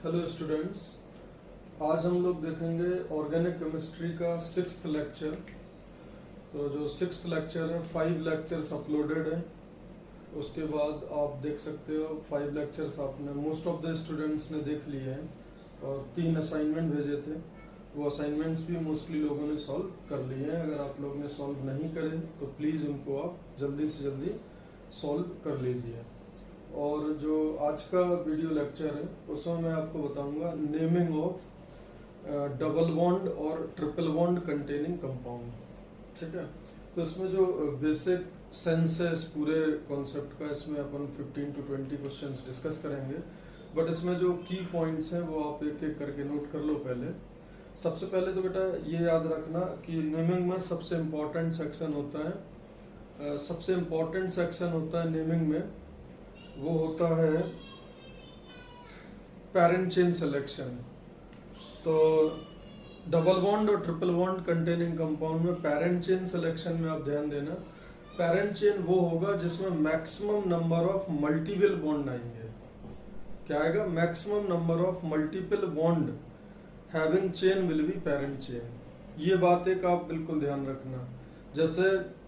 Hello students, आज हम लोग देखेंगे ऑर्गेनिक केमिस्ट्री का 6th लेक्चर। तो जो 6th लेक्चर है 5 लेक्चर्स अपलोडेड हैं। उसके बाद आप देख सकते हो 5 लेक्चर्स आपने मोस्ट ऑफ द स्टूडेंट्स ने देख लिए हैं और 3 असाइनमेंट भेजे थे। वो असाइनमेंट्स भी मोस्टली लोगों ने सॉल्व कर लिए हैं। अगर आप लोग ने सॉल्व नहीं करे तो प्लीज़ उनको आप जल्दी से जल्दी सॉल्व कर लीजिए। और जो आज का वीडियो लेक्चर है उसमें मैं आपको बताऊंगा नेमिंग ऑफ डबल बॉन्ड और ट्रिपल बॉन्ड कंटेनिंग कंपाउंड। ठीक है, तो इसमें जो बेसिक सेंस है इस पूरे कॉन्सेप्ट का, इसमें अपन 15 to 20 क्वेश्चंस डिस्कस करेंगे। बट इसमें जो की पॉइंट्स हैं वो आप एक एक करके नोट कर लो। पहले सबसे पहले तो बेटा ये याद रखना कि नेमिंग में सबसे इम्पोर्टेंट सेक्शन होता है, सबसे इम्पोर्टेंट सेक्शन होता है नेमिंग में, वो होता है पैरेंट चेन सिलेक्शन। तो डबल बॉन्ड और ट्रिपल बॉन्ड कंटेनिंग कंपाउंड में पैरेंट चेन सिलेक्शन में आप ध्यान देना। पैरेंट चेन वो होगा जिसमें maximum number of multiple bond आएंगे। क्या आएगा? Maximum number of multiple bond having chain will B parent chain. ये बात एक आप बिल्कुल ध्यान रखना। जैसे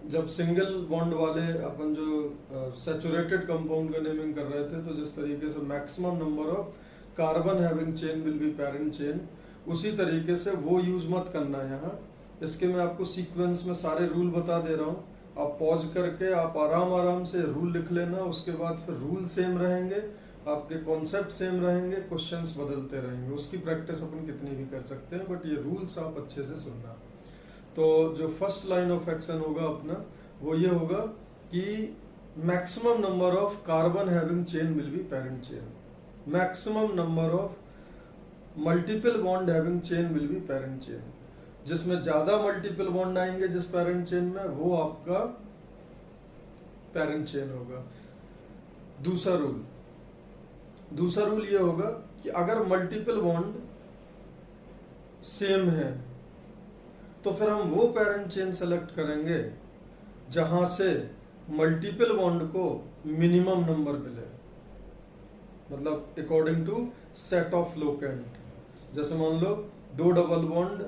जब सिंगल बॉन्ड वाले अपन जो सैचुरेटेड कंपाउंड का नेमिंग कर रहे थे, तो जिस तरीके से maximum number of carbon having chain will B parent chain, उसी तरीके से वो यूज मत करना यहाँ। इसके मैं आपको सीक्वेंस में सारे रूल बता दे रहा हूँ। आप पॉज करके आप आराम से रूल लिख लेना। उसके बाद फिर रूल सेम रहेंगे, आपके कॉन्सेप्ट सेम रहेंगे, क्वेश्चंस बदलते रहेंगे। उसकी प्रैक्टिस अपन कितनी भी कर सकते हैं, बट ये रूल्स आप अच्छे से सुनना। तो जो फर्स्ट लाइन ऑफ एक्शन होगा अपना वो ये होगा कि maximum number of carbon having chain will B parent chain, maximum number of multiple bond having chain will B parent chain. जिसमें ज्यादा मल्टीपल बॉन्ड आएंगे जिस पैरेंट चेन में, वो आपका पैरेंट चेन होगा। दूसरा रूल ये होगा कि अगर मल्टीपल बॉन्ड सेम है तो फिर हम वो पैरेंट चेन सेलेक्ट करेंगे जहां से मल्टीपल बॉन्ड को मिनिमम नंबर मिले, मतलब according to set of locant. जैसे मान लो 2 डबल बॉन्ड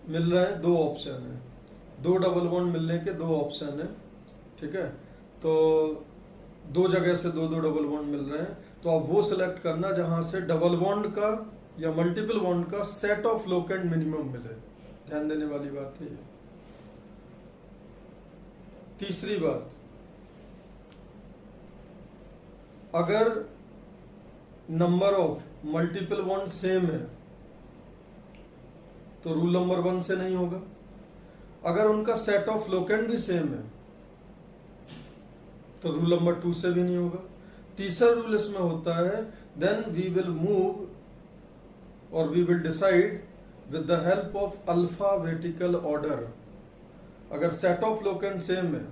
मिल रहे हैं, 2 ऑप्शन है, 2 डबल बॉन्ड मिलने के 2 ऑप्शन है। ठीक है, तो 2 जगह से 2 डबल बॉन्ड मिल रहे हैं, तो आप वो सिलेक्ट करना जहां से डबल बॉन्ड का या मल्टीपल बॉन्ड का सेट ऑफ लोकेंट मिनिमम मिले। ध्यान देने वाली बात है ये। तीसरी बात, अगर number of multiple bond same है तो रूल नंबर 1 से नहीं होगा। अगर उनका सेट ऑफ लोकेंट भी सेम है तो रूल नंबर 2 से भी नहीं होगा। तीसरा रूल इसमें होता है देन वी विल मूव और we will decide with the help of alphabetical order। अगर सेट ऑफ लोकेंट सेम है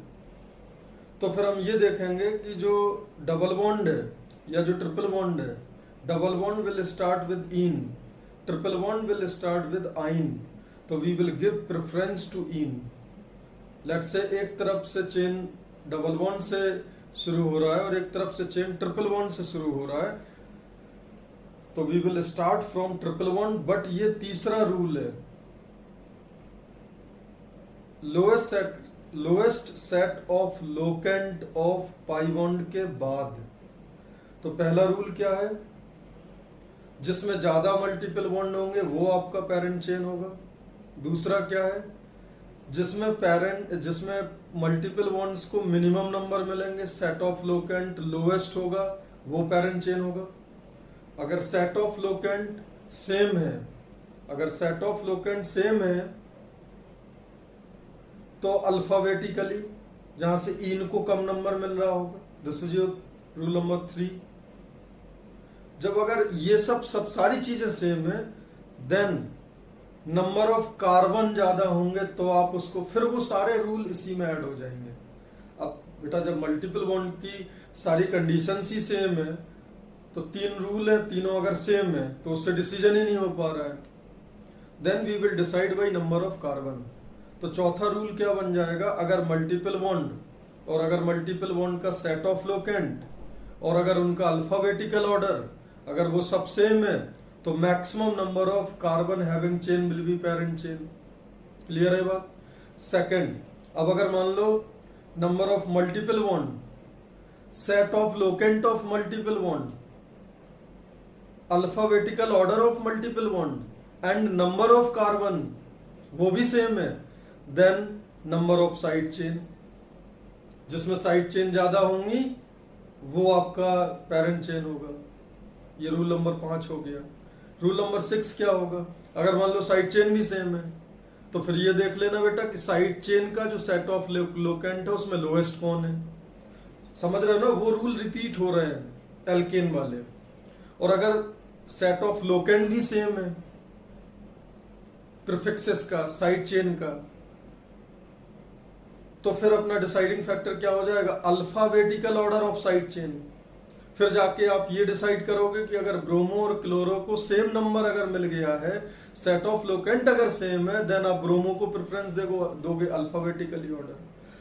तो फिर हम ये देखेंगे कि जो डबल बॉन्ड है या जो ट्रिपल बॉन्ड है, double bond will start with ene, triple bond will start with yne, तो we will give preference to ene. Let's say एक तरफ से चेन डबल बॉन्ड से शुरू हो रहा है और एक तरफ से चेन ट्रिपल बॉन्ड से शुरू हो रहा है, तो we will start from triple bond. But ये तीसरा रूल है, lowest set of locant of pi bond के बाद। तो पहला रूल क्या है? जिसमें ज्यादा मल्टीपल बॉन्ड होंगे वो आपका पैरेंट चेन होगा। दूसरा क्या है? जिसमें मल्टीपल बॉन्ड्स को मिनिमम नंबर मिलेंगे, सेट ऑफ लोकेंट लोएस्ट होगा, वो पैरेंट चेन होगा। अगर सेट ऑफ लोकेंट सेम है, तो अल्फाबेटिकली जहां से इन को कम नंबर मिल रहा होगा। This is your rule number 3। जब अगर ये सब सारी चीजें सेम है, देन नंबर ऑफ कार्बन ज्यादा होंगे तो आप उसको, फिर वो सारे रूल इसी में ऐड हो जाएंगे। अब बेटा जब मल्टीपल बॉन्ड की सारी कंडीशंस ही सेम है तो 3 रूल है, तीनों अगर सेम है तो उससे डिसीजन ही नहीं हो पा रहा है। Then we will decide by number of carbon. तो चौथा रूल क्या बन जाएगा? अगर मल्टीपल बॉन्ड और अगर मल्टीपल बॉन्ड का सेट ऑफ लोकेंट और अगर उनका अल्फाबेटिकल ऑर्डर अगर वो सब सेम है तो maximum number of carbon having chain will be parent chain. Clear है बात? सेकंड, अब अगर मान लो number of multiple bond, set of locant of multiple bond, alphabetical order of multiple bond and number of carbon वो भी same है, then number of side chain, जिसमें साइड चेन ज्यादा होंगी वो आपका पेरेंट चेन होगा। ये रूल नंबर 5 हो गया। रूल नंबर 6 क्या होगा? अगर मान लो साइड चेन भी सेम है तो फिर ये देख लेना बेटा कि साइड चेन का जो सेट ऑफ लोकेंट है उसमें लोएस्ट कौन है। समझ रहे हो ना? वो रूल रिपीट हो रहे हैं एल्केन वाले। और अगर सेट ऑफ लोकेंट भी सेम है प्रीफिक्सेस का, साइड चेन का, तो फिर अपना डिसाइडिंग फैक्टर क्या हो जाएगा? Alphabetical order of side chain. फिर जाके आप ये डिसाइड करोगे कि अगर ब्रोमो और क्लोरो को सेम नंबर अगर मिल गया है, सेट ऑफ लोकेंट अगर सेम है, देन आप ब्रोमो को प्रेफरेंस दोगे अल्फाबेटिकली ऑर्डर।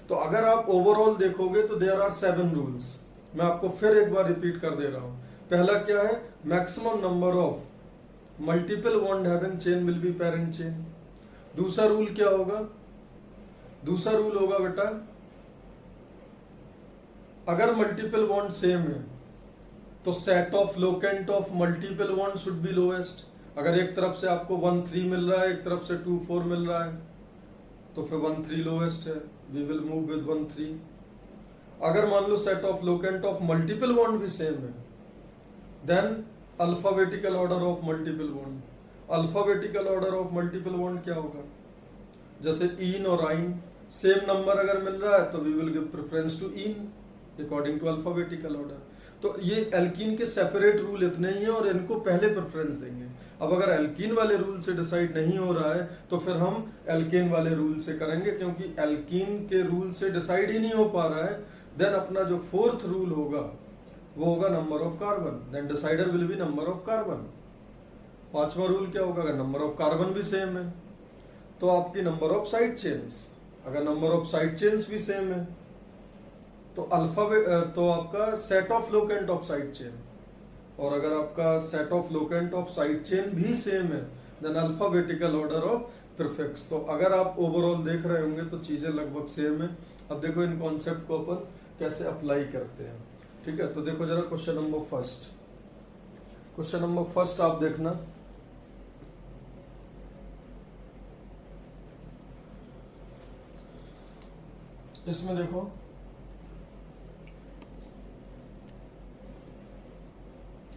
तो अगर आप ओवरऑल देखोगे तो देयर आर 7 रूल्स। मैं आपको फिर एक बार रिपीट कर दे रहा हूं। पहला क्या है? Maximum number of multiple bond having chain will be parent chain. दूसरा रूल क्या होगा? दूसरा रूल होगा बेटा, अगर मल्टीपल बॉन्ड सेम है तो set of locant of multiple bond should be lowest. अगर एक तरफ से आपको 1 3 मिल रहा है, एक तरफ से 2 4 मिल रहा है, तो फिर 1 3 लोएस्ट है, वी विल मूव विद 1 3। अगर मान लो set of locant of multiple bond भी सेम है, then alphabetical order of multiple bond. Alphabetical order of multiple bond क्या होगा? जैसे इन और आइन सेम नंबर अगर मिल रहा है तो we will give preference to ene according to alphabetical order. तो ये एल्कीन के सेपरेट रूल इतने ही हैं और इनको पहले प्रेफरेंस देंगे। अब अगर एल्कीन वाले रूल से डिसाइड नहीं हो रहा है तो फिर हम एल्केन वाले रूल से करेंगे, क्योंकि एल्कीन के रूल से डिसाइड ही नहीं हो पा रहा है। देन अपना जो 4th रूल होगा वो होगा number of carbon, then decider will be number of carbon. 5वां रूल क्या होगा? अगर नंबर ऑफ कार्बन भी सेम है तो आपकी नंबर ऑफ साइड चेन्स, अगर नंबर ऑफ साइड चेन्स भी सेम है तो तो आपका set of locant of side chain, और अगर आपका set of locant of side chain भी सेम है then alphabetical order of prefix. तो अगर आप ओवरऑल देख रहे होंगे तो चीजें लगभग सेम है। अब देखो इन कॉन्सेप्ट को अपन कैसे अप्लाई करते हैं। ठीक है, तो देखो जरा question number first. Question number first आप देखना, इसमें देखो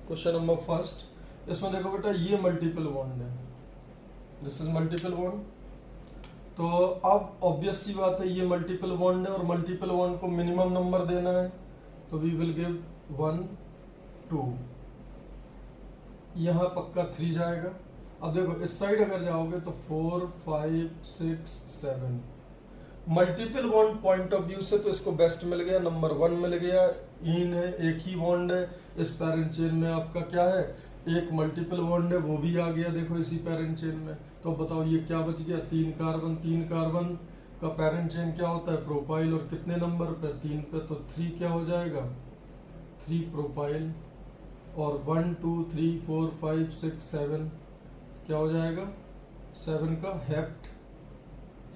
क्वेश्चन नंबर फर्स्ट, इसमें देखो बेटा ये मल्टीपल बॉन्ड है, दिस इज मल्टीपल बॉन्ड। तो अब ऑब्वियस सी बात है ये मल्टीपल बॉन्ड है और मल्टीपल बॉन्ड को मिनिमम नंबर देना है, तो वी विल गिव 1 2, यहाँ पक्का 3 जाएगा। अब देखो इस साइड अगर जाओगे तो 4 5 6 7। Multiple bond point of view से तो इसको बेस्ट मिल गया, नंबर 1 मिल गया। इन है, एक ही बॉन्ड है इस पेरेंट चेन में, आपका क्या है? एक मल्टीपल बॉन्ड है, वो भी आ गया देखो इसी पेरेंट चेन में। तो बताओ ये क्या बच गया? 3 कार्बन। 3 कार्बन का पेरेंट चेन क्या होता है? प्रोपाइल। और कितने नंबर पे? 3 पे, तो 3 क्या हो जाएगा? 3 प्रोपाइल। और 1 2 3 4 5 6 7 क्या हो जाएगा? 7 का हेप्ट।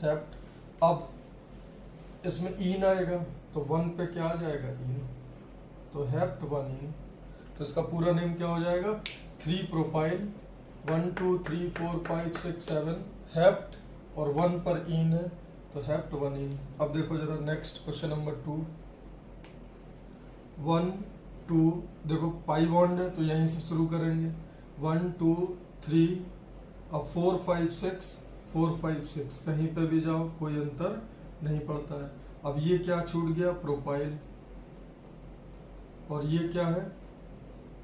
हेप्ट। अब इसमें इन आएगा तो 1 पे क्या आ जाएगा? इन, तो हेप्ट 1 इन। तो इसका पूरा नेम क्या हो जाएगा? 3 प्रोपाइल। 1 2 3 4 5 6 7 हेप्ट, और 1 पर इन है तो हेप्ट 1 इन। अब देखो जरा नेक्स्ट क्वेश्चन नंबर 2। 1 2, देखो पाई बॉन्ड है तो यहीं से शुरू करेंगे। 1 2 3, अब 4 5 6 4 5 6, कहीं पे भी जाओ कोई अंतर नहीं पड़ता है। अब ये क्या छूट गया? प्रोपाइल। और ये क्या है?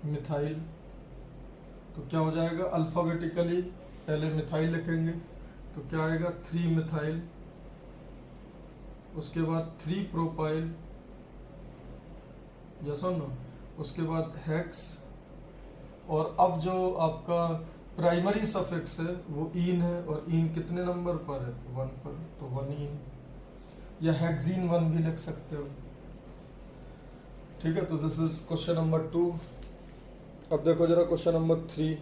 मिथाइल। तो क्या हो जाएगा? अल्फाबेटिकली पहले मिथाइल लिखेंगे तो क्या आएगा? 3 मिथाइल, उसके बाद 3 प्रोपाइल, यस और नो, उसके बाद हेक्स। और अब जो आपका प्राइमरी सफिक्स है वो इन है, और इन कितने नंबर पर है? 1 पर, तो 1 इन, या हेक्सीन 1 भी लिख सकते हो। ठीक है, तो दिस इज क्वेश्चन नंबर 2। अब देखो जरा क्वेश्चन नंबर 3।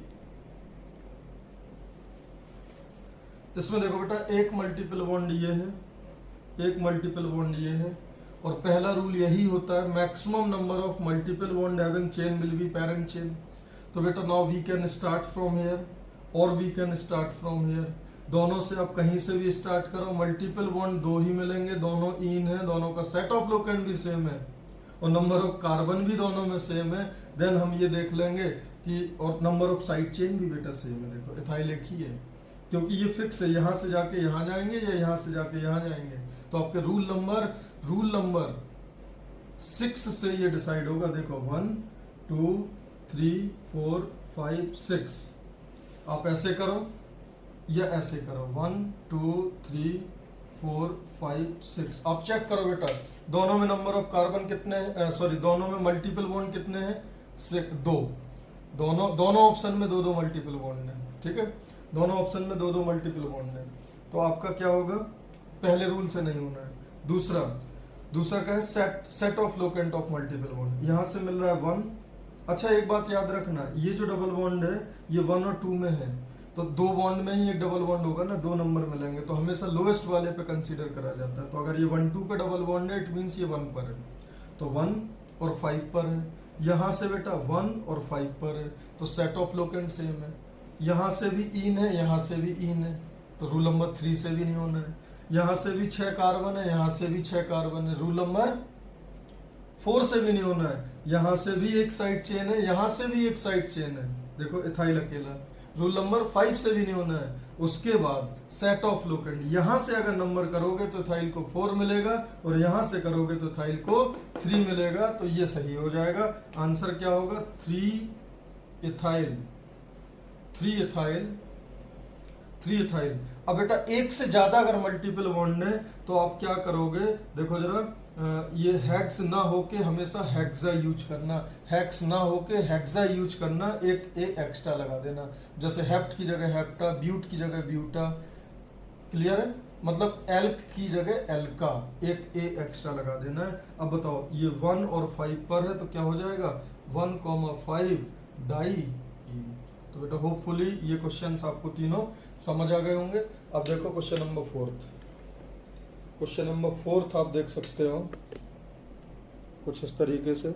इसमें देखो बेटा एक मल्टीपल बॉन्ड ये है, एक मल्टीपल बॉन्ड ये है, और पहला रूल यही होता है maximum number of multiple bond having chain will be parent chain. तो बेटा now we can start from here और we can start from here. दोनों से आप कहीं से भी स्टार्ट करो, मल्टीपल बॉन्ड दो ही मिलेंगे, दोनों इन है, दोनों का सेट ऑफ लोकेंट भी सेम है और नंबर ऑफ कार्बन भी दोनों में सेम है। देन हम ये देख लेंगे कि और नंबर ऑफ साइड चेन भी बेटा सेम है। देखो इथाइल एक ही है क्योंकि ये फिक्स है, यहाँ से जाके यहाँ जाएंगे या यहाँ से जाके यहाँ जाएंगे। तो आपके रूल नंबर 6 से ये डिसाइड होगा। देखो 1 2 3 4 5 6, आप ऐसे करो या ऐसे करो, 1 2 3 4 5 6। आप चेक करो बेटा दोनों में नंबर ऑफ कार्बन कितने हैं, सॉरी दोनों में मल्टीपल बॉन्ड कितने हैं, 2। दोनों ऑप्शन में दो मल्टीपल बॉन्ड है, ठीक है, दोनों ऑप्शन में दो मल्टीपल बॉन्ड है। तो आपका क्या होगा, पहले रूल से नहीं होना है। दूसरा क्या है, set of locant of multiple bond. यहाँ से मिल रहा है 1। अच्छा एक बात याद रखना, ये जो डबल बॉन्ड है ये 1 और 2 में है, तो 2 बॉन्ड में ही एक डबल बॉन्ड होगा ना, 2 नंबर मिलेंगे, तो हमेशा लोएस्ट वाले पे कंसीडर करा जाता है। तो अगर ये 1 2 पे डबल बॉन्ड है इट मीन्स ये 1 पर है, तो 1 और 5 पर है। यहाँ से बेटा 1 और 5 पर है, तो सेट ऑफ लोकेंट सेम है। यहाँ से भी इन है, यहाँ से भी इन है, तो रूल नंबर 3 से भी नहीं होना है। यहाँ से भी 6 कार्बन है, यहाँ से भी 6 कार्बन है, रूल नंबर 4 से भी नहीं होना है। यहाँ से भी एक साइड चेन है, यहाँ से भी एक साइड चेन है, देखो इथाइल अकेला, रूल नंबर 5 से भी नहीं होना है। उसके बाद सेट ऑफ लोकेंट, यहाँ से अगर नंबर करोगे तो इथाइल को 4 मिलेगा और यहाँ से करोगे तो इथाइल को 3 मिलेगा, तो ये सही हो जाएगा। आंसर क्या होगा, 3 इथाइल। अब बेटा एक से ज्यादा अगर मल्टीपल बॉन्ड है तो आप क्या करोगे, देखो जरा, ये हेक्स ना होके हमेशा हेक्सा यूज करना, हेक्स ना होके हेक्सा यूज करना, एक ए एक्स्ट्रा लगा देना, जैसे हेप्ट की जगह हेप्टा, ब्यूट की जगह ब्यूटा, क्लियर है, मतलब एल्क की जगह एल्का, एक ए एक्स्ट्रा लगा देना है। अब बताओ ये 1 और 5 पर है तो क्या हो जाएगा, 1,5 डाई। तो बेटा होपफुली ये क्वेश्चंस आपको तीनों समझ आ गए होंगे। अब देखो क्वेश्चन नंबर 4 आप देख सकते हो कुछ इस तरीके से।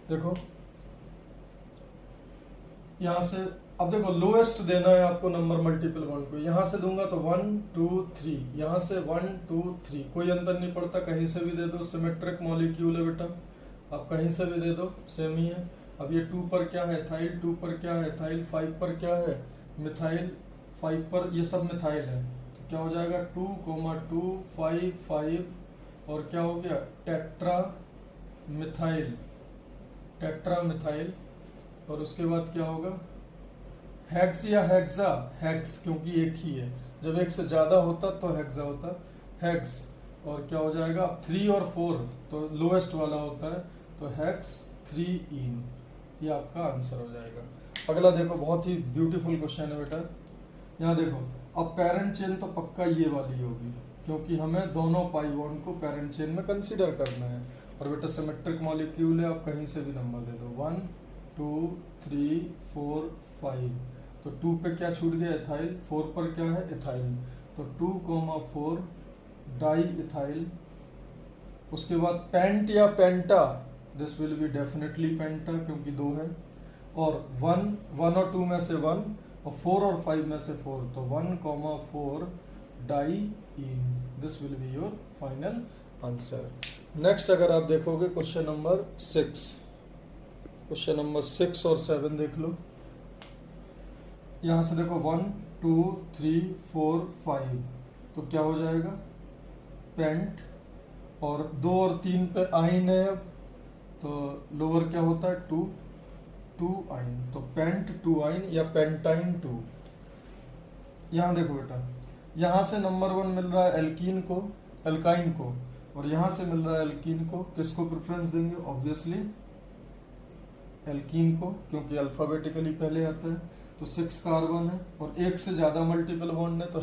देखो यहां से अब देखो लोएस्ट देना है आपको नंबर मल्टीपल बॉन्ड को, यहां से दूंगा तो 1 2 3, यहां से 1 2 3, कोई अंतर नहीं पड़ता, कहीं से भी दे दो, सिमेट्रिक मॉलिक्यूल है बेटा, आप कहीं से भी दे दो सेम ही है। अब ये 2 पर क्या है इथाइल, 2 पर क्या है इथाइल, 5 पर क्या है मिथाइल, 5 पर ये सब मिथाइल है, तो क्या हो जाएगा 2, 2 5 5 और क्या हो गया टेट्रा मिथाइल, और उसके बाद क्या होगा हेक्स या हेक्सा, हेक्स क्योंकि एक ही है, जब एक से ज्यादा होता तो हेक्सा होता, हेक्स, और क्या हो जाएगा 3 और 4 तो लोएस्ट वाला होता है, तो हेक्स 3 इन, ये आपका आंसर हो जाएगा। अगला देखो बहुत ही ब्यूटीफुल क्वेश्चन है बेटा, यहाँ देखो, अब पेरेंट चेन तो पक्का ये वाली होगी क्योंकि हमें दोनों पाई बॉन्ड को पेरेंट चेन में कंसीडर करना है, और बेटा सिमेट्रिक मॉलिक्यूल है, आप कहीं से भी नंबर दे दो, 1 2 3 4 5, तो 2 पे क्या छूट गया इथाइल, 4 पर क्या है इथाइल, तो 2,4 डाई इथाइल। उसके बाद पेंट या पेंटा, दिस विल बी डेफिनेटली पेंटा क्योंकि 2 है, और 1 और 2 में से 1 और 4 और 5 में से 4, तो 1,4 diene, this will be your final answer. Next अगर आप देखोगे क्वेश्चन नंबर 6 और 7 देख लो। यहां से देखो 1 2 3 4 5, तो क्या हो जाएगा पेंट, और 2 और 3 पे आइन है, तो लोअर क्या होता है 2 आइन, तो पेंट 2 आइन या पेंटाइन 2। यहाँ देखो बेटा, यहाँ से नंबर 1 मिल रहा है एल्काइन को, और यहाँ से मिल रहा है एल्कीन को, किसको प्रेफरेंस देंगे, ऑब्वियसली एल्कीन को, क्योंकि अल्फाबेटिकली पहले आता है, तो 6 कार्बन है, और एक से ज्यादा मल्टीपल बॉन्ड है तो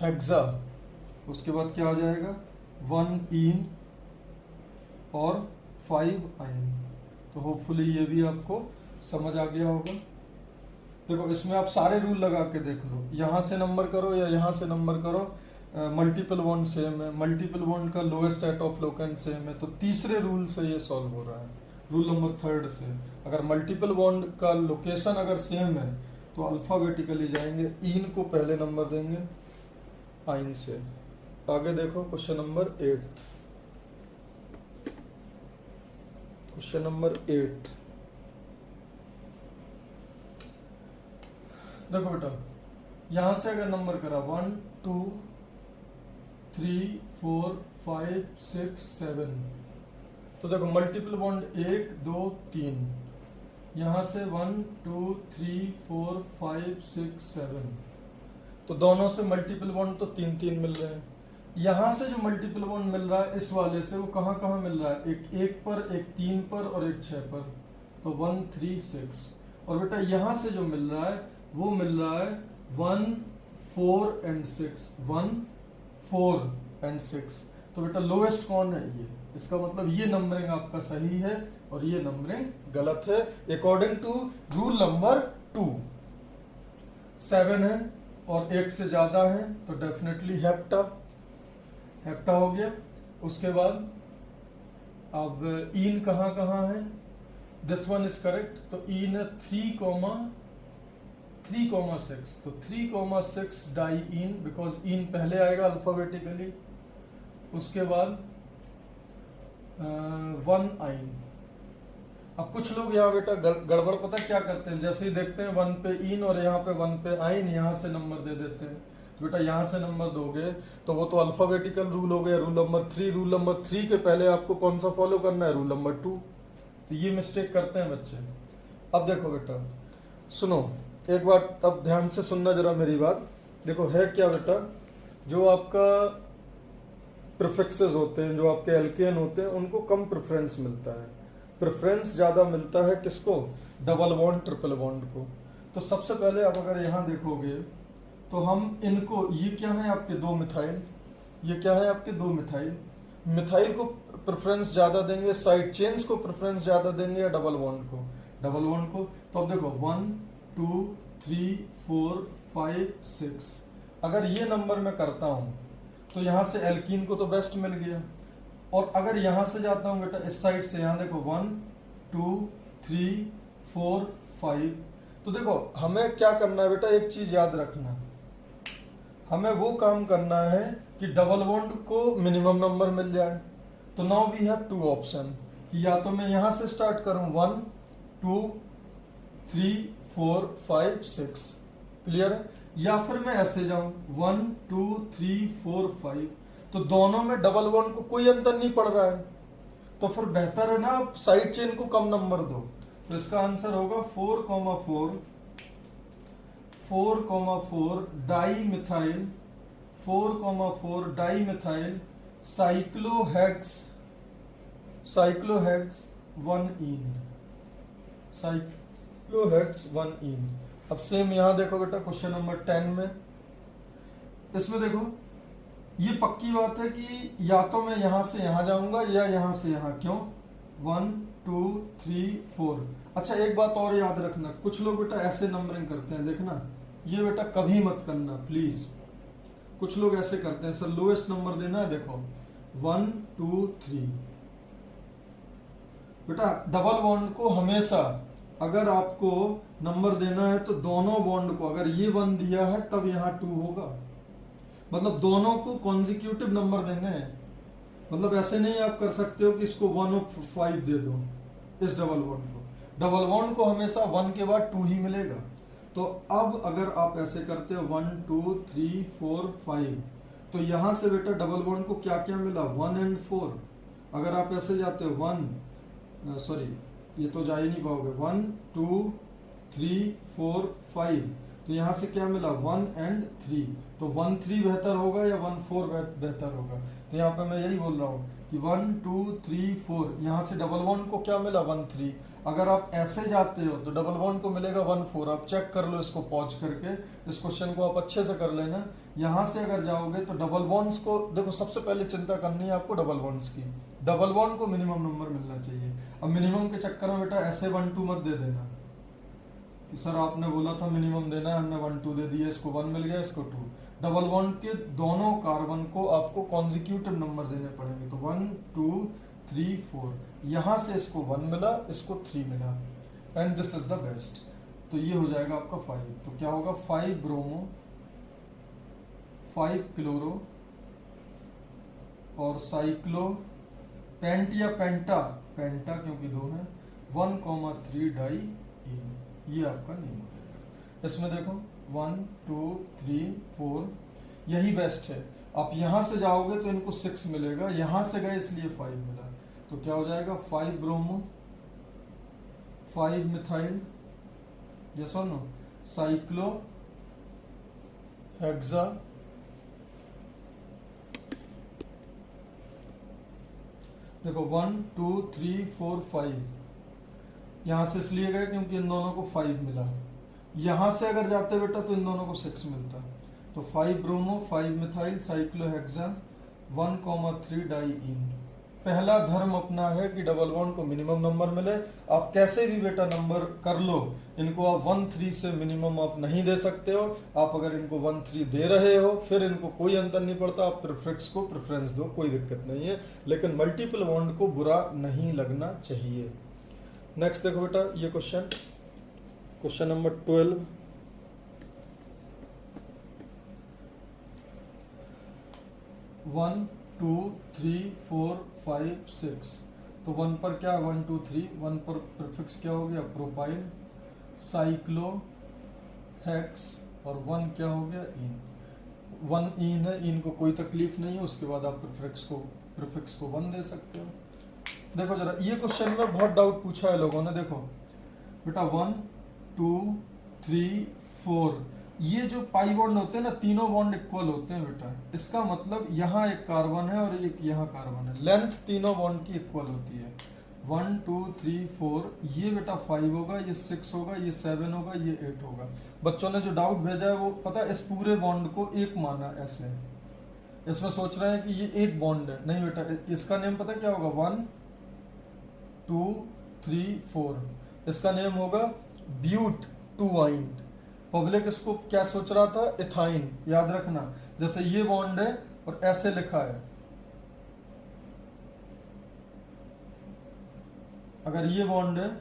हेक्सा, उसके बाद क्या आ जाएगा 1 इन और 5 आयन। तो होपफुली ये भी आपको समझ आ गया होगा। देखो इसमें आप सारे रूल लगा के देख लो, यहाँ से नंबर करो या यहाँ से नंबर करो, मल्टीपल बॉन्ड सेम है, मल्टीपल बॉन्ड का lowest set of locant same है, तो तीसरे रूल से ये सॉल्व हो रहा है, रूल नंबर 3 से। अगर मल्टीपल बॉन्ड का लोकेशन अगर सेम है तो अल्फाबेटिकली जाएंगे, इन को पहले नंबर देंगे आइन से। आगे देखो क्वेश्चन नंबर 8। क्वेश्चन नंबर 8 देखो बेटा, यहां से अगर नंबर करा 1 2 3 4 5 6 7, तो देखो मल्टीपल बॉन्ड 1 2 3, यहां से 1 2 3 4 5 6 7, तो दोनों से मल्टीपल बॉन्ड तो 3 3 मिल रहे हैं। यहां से जो मल्टीपल बॉन्ड मिल रहा है इस वाले से, वो कहाँ कहाँ मिल रहा है, एक 1 पर, एक 3 पर और एक 6 पर, तो 1 3 6। और बेटा यहां से जो मिल रहा है वो मिल रहा है 1 4 एंड 6, 1 4 एंड 6। तो बेटा लोएस्ट कौन है, ये। इसका मतलब ये नंबरिंग आपका सही है और ये नंबरिंग गलत है अकॉर्डिंग टू रूल नंबर 2। 7 है और 1 से ज्यादा है तो डेफिनेटली हेप्टा, हेप्टा हो गया। उसके बाद अब इन कहाँ कहाँ है, दिस वन इज करेक्ट, तो इन है 3,6, तो 3,6 डाई इन, बिकॉज इन पहले आएगा अल्फाबेटिकली। उसके बाद 1 आइन। अब कुछ लोग यहाँ बेटा गड़बड़ पता क्या करते हैं, जैसे ही देखते हैं 1 पे इन और यहाँ पे 1 पे आइन, यहाँ से नंबर दे देते हैं। तो बेटा यहाँ से नंबर दोगे तो वो तो अल्फाबेटिकल रूल हो गया, रूल नंबर 3। रूल नंबर 3 के पहले आपको कौन सा फॉलो करना है, रूल नंबर 2। तो ये मिस्टेक करते हैं बच्चे। अब देखो बेटा सुनो एक बार, अब ध्यान से सुनना जरा मेरी बात। देखो है क्या बेटा, जो आपका प्रीफिक्सेस होते हैं, जो आपके एल्केन होते हैं, उनको कम प्रेफरेंस मिलता है। प्रेफरेंस ज़्यादा मिलता है किसको, डबल बॉन्ड ट्रिपल बॉन्ड को। तो सबसे पहले आप अगर यहाँ देखोगे तो हम इनको, ये क्या है आपके 2 मिथाइल, ये क्या है आपके 2 मिथाइल, मिथाइल को प्रेफरेंस ज़्यादा देंगे, साइड चेन्स को प्रेफरेंस ज़्यादा देंगे या डबल बॉन्ड को, डबल बॉन्ड को। तो अब देखो 1 2 3 4 5 6, अगर ये नंबर मैं करता हूँ तो यहाँ से एल्कीन को तो बेस्ट मिल गया। और अगर यहाँ से जाता हूँ बेटा इस साइड से, यहाँ देखो 1 2 3 4 5, तो देखो हमें क्या करना है बेटा, एक चीज याद रखना, हमें वो काम करना है कि डबल बॉन्ड को मिनिमम नंबर मिल जाए। तो नाउ वी हैव 2 ऑप्शन, कि या तो मैं यहाँ से स्टार्ट करूँ 1 2 3 4 5 6, क्लियर है, या फिर मैं ऐसे जाऊं 1 2 3 4 5, तो दोनों में डबल बॉन्ड को कोई अंतर नहीं पड़ रहा है, तो फिर बेहतर है ना आप साइड चेन को कम नंबर दो। तो इसका आंसर होगा 4,4 डाई मिथाइल, 4,4 डाई मिथाइल साइक्लोहेक्स 1 इन, साइक्लोहेक्स 1 इन। अब सेम यहां देखो बेटा क्वेश्चन नंबर 10 में, इसमें देखो ये पक्की बात है कि या तो मैं यहां से यहां जाऊंगा या यहां से यहां, क्यों 1 2 3 4। अच्छा एक बात और याद रखना, कुछ लोग बेटा ऐसे नंबरिंग करते हैं, देखना ये बेटा कभी मत करना प्लीज। कुछ लोग ऐसे करते हैं, सर लोएस्ट नंबर देना है, देखो 1 2 3, बेटा डबल बॉन्ड को हमेशा अगर आपको नंबर देना है तो दोनों बॉन्ड को, अगर ये 1 दिया है तब यहाँ 2 होगा, मतलब दोनों को कॉन्जिक्यूटिव नंबर देने हैं। मतलब ऐसे नहीं आप कर सकते हो कि इसको 1 और 5 दे दो इस डबल बॉन्ड को, डबल बॉन्ड को हमेशा 1 के बाद 2 ही मिलेगा। तो अब अगर आप ऐसे करते हो 1 2 3 4 5, तो यहां से बेटा डबल बॉन्ड को क्या क्या मिला, 1 एंड 4। अगर आप ऐसे जाते हो 1 सॉरी ये तो जा ही नहीं पाओगे, 1 2 3 4 5, तो यहाँ से क्या मिला 1 एंड 3, तो 1 3 बेहतर होगा या 1 4 बेहतर होगा। तो यहाँ पे मैं यही बोल रहा हूँ कि 1 2 3 4, यहाँ से डबल बॉन्ड को क्या मिला 1 3। अगर आप ऐसे जाते हो तो डबल बॉन्ड को मिलेगा 1 4। आप चेक कर लो इसको पॉज करके, इस क्वेश्चन को आप अच्छे से कर लेना, यहाँ से अगर जाओगे तो डबल बॉन्ड्स को देखो, सबसे पहले चिंता करनी है आपको डबल बॉन्ड्स की। डबल बॉन्ड को मिनिमम नंबर मिलना चाहिए। अब मिनिमम के चक्कर में बेटा ऐसे 1 2 मत दे देना कि सर आपने बोला था मिनिमम देना है, हमने 1 2 दे दिया, इसको 1 मिल गया, इसको 2। डबल बॉन्ड के दोनों कार्बन को आपको कॉन्जिक्यूटिव नंबर देने पड़ेंगे, तो 1 2 3 4। यहाँ से इसको 1 मिला, इसको 3 मिला, and this is the best. तो ये हो जाएगा आपका 5। तो क्या होगा, 5 ब्रोमो 5 क्लोरो और साइक्लो पेंट या पेंटा, पेंटा क्योंकि 2 है, 1,3 डाई इन। ये आपका नेम हो जाएगा। इसमें देखो 1 2 3 4, यही बेस्ट है। आप यहां से जाओगे तो इनको 6 मिलेगा, यहां से गए इसलिए 5 मिला। तो क्या हो जाएगा, 5 ब्रोमो 5 मिथाइल, यस और नो, साइक्लो हेक्सा देखो 1 2 3 4 5, यहां से इसलिए गए क्योंकि इन दोनों को 5 मिला। यहां से अगर जाते बेटा तो इन दोनों को 6 मिलता। तो 5 ब्रोमो 5 मिथाइल साइक्लोहेक्सा 1,3 डाई इन। पहला धर्म अपना है कि डबल बॉन्ड को मिनिमम नंबर मिले। आप कैसे भी बेटा नंबर कर लो, इनको आप 1 3 से मिनिमम आप नहीं दे सकते हो। आप अगर इनको 1 3 दे रहे हो फिर इनको कोई अंतर नहीं पड़ता, आप प्रीफिक्स को प्रेफरेंस दो, कोई दिक्कत नहीं है, लेकिन मल्टीपल बॉन्ड को बुरा नहीं लगना चाहिए। नेक्स्ट देखो बेटा ये क्वेश्चन नंबर 12। वन 2 3 4 5 6, तो 1 पर क्या 1 2 3, 1 पर प्रीफिक्स क्या हो गया, प्रोपाइल साइक्लो हेक्स, और 1 क्या हो गया, इन। 1 इन है, इन को कोई तकलीफ नहीं है, उसके बाद आप प्रीफिक्स को 1 दे सकते हो। देखो जरा ये क्वेश्चन में बहुत डाउट पूछा है लोगों ने। देखो बेटा 1 2 3 4, ये जो पाई बॉन्ड होते हैं ना, तीनों बॉन्ड इक्वल होते हैं बेटा। इसका मतलब यहाँ एक कार्बन है और एक यहाँ कार्बन है, लेंथ तीनों बॉन्ड की इक्वल होती है। 1 2 3 4, ये बेटा 5 होगा, ये 6 होगा, ये 7 होगा, ये 8 होगा। बच्चों ने जो डाउट भेजा है वो पता है, इस पूरे बॉन्ड को एक माना ऐसे, इसमें सोच रहे हैं कि ये एक बॉन्ड है। नहीं बेटा, इसका नेम पता क्या होगा, 1 2 3 4, इसका नेम होगा ब्यूट टूआइन। पब्लिक इसको क्या सोच रहा था, इथाइन। याद रखना, जैसे ये बॉन्ड है और ऐसे लिखा है, अगर ये बॉन्ड है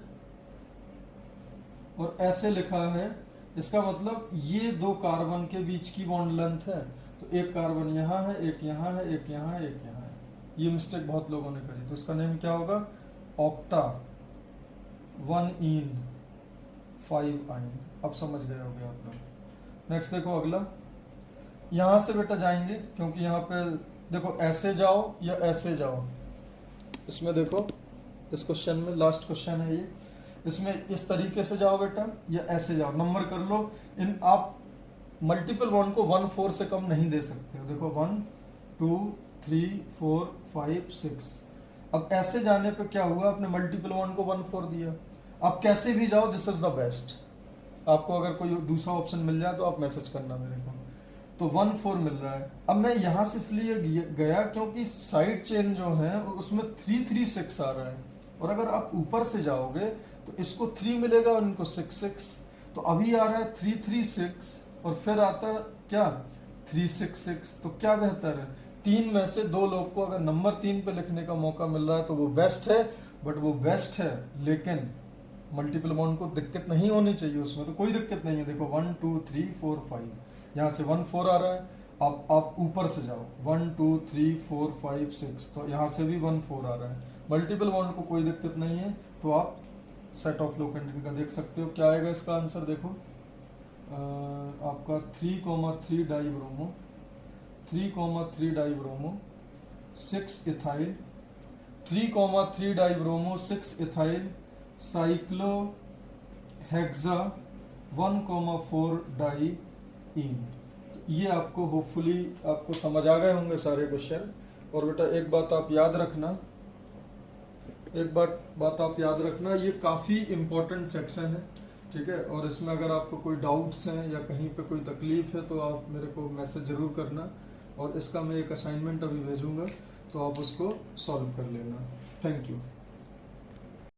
और ऐसे लिखा है, इसका मतलब ये 2 कार्बन के बीच की बॉन्ड लेंथ है। तो एक कार्बन यहाँ है, एक यहाँ है, एक यहाँ है, एक यहाँ है। ये मिस्टेक बहुत लोगों ने करी, तो इसका नेम क्या होगा, ऑक्टा 1 इन 5 आइन। अब समझ गए होगे आप लोग। नेक्स्ट देखो अगला, यहां से बेटा जाएंगे क्योंकि यहाँ पे देखो ऐसे जाओ या ऐसे जाओ। इसमें देखो इस क्वेश्चन में लास्ट क्वेश्चन है ये, इसमें इस तरीके से जाओ बेटा या ऐसे जाओ, नंबर कर लो। इन आप मल्टीपल बॉन्ड को 1 4 से कम नहीं दे सकते हो। देखो 1 2 3 4 5 6। अब ऐसे जाने पे क्या हुआ, आपने मल्टीपल बॉन्ड को 1 4 दिया। आप कैसे भी जाओ, दिस इज द बेस्ट। आपको अगर कोई दूसरा ऑप्शन मिल जाए तो आप मैसेज करना मेरे को। तो 1 4 मिल रहा है। अब मैं यहाँ से इसलिए गया क्योंकि साइड चेन जो है उसमें 3 3 6 आ रहा है, और अगर आप ऊपर से जाओगे तो इसको 3 मिलेगा और इनको 6 6। तो अभी आ रहा है 3 3 6 और फिर आता है क्या 3 6 6। तो क्या बेहतर है, 3 में से 2 लोग को अगर नंबर 3 पे लिखने का मौका मिल रहा है तो वो बेस्ट है। बट वो बेस्ट है, लेकिन मल्टीपल बॉन्ड को दिक्कत नहीं होनी चाहिए, उसमें तो कोई दिक्कत नहीं है। देखो 1 2 3 4 5, यहाँ से 1 4 आ रहा है। आप ऊपर से जाओ 1 2 3 4 5 6, तो यहाँ से भी 1 4 आ रहा है। मल्टीपल बॉन्ड को कोई दिक्कत नहीं है, तो आप सेट ऑफ लोकेंडन का देख सकते हो। क्या आएगा इसका आंसर, देखो आपका 3,3 di bromo 3,3 di bromo 6 ethyl 3,3 di bromo 6 ethyl cyclo hexa 1,4 diene. ये आपको होपफुली आपको समझ आ गए होंगे सारे क्वेश्चन। और बेटा एक बात आप याद रखना, ये काफ़ी इम्पोर्टेंट सेक्शन है। ठीक है। और इसमें अगर आपको कोई डाउट्स हैं या कहीं पे कोई तकलीफ़ है तो आप मेरे को मैसेज ज़रूर करना, और इसका मैं एक असाइनमेंट अभी भेजूँगा तो आप उसको सॉल्व कर लेना। Thank you.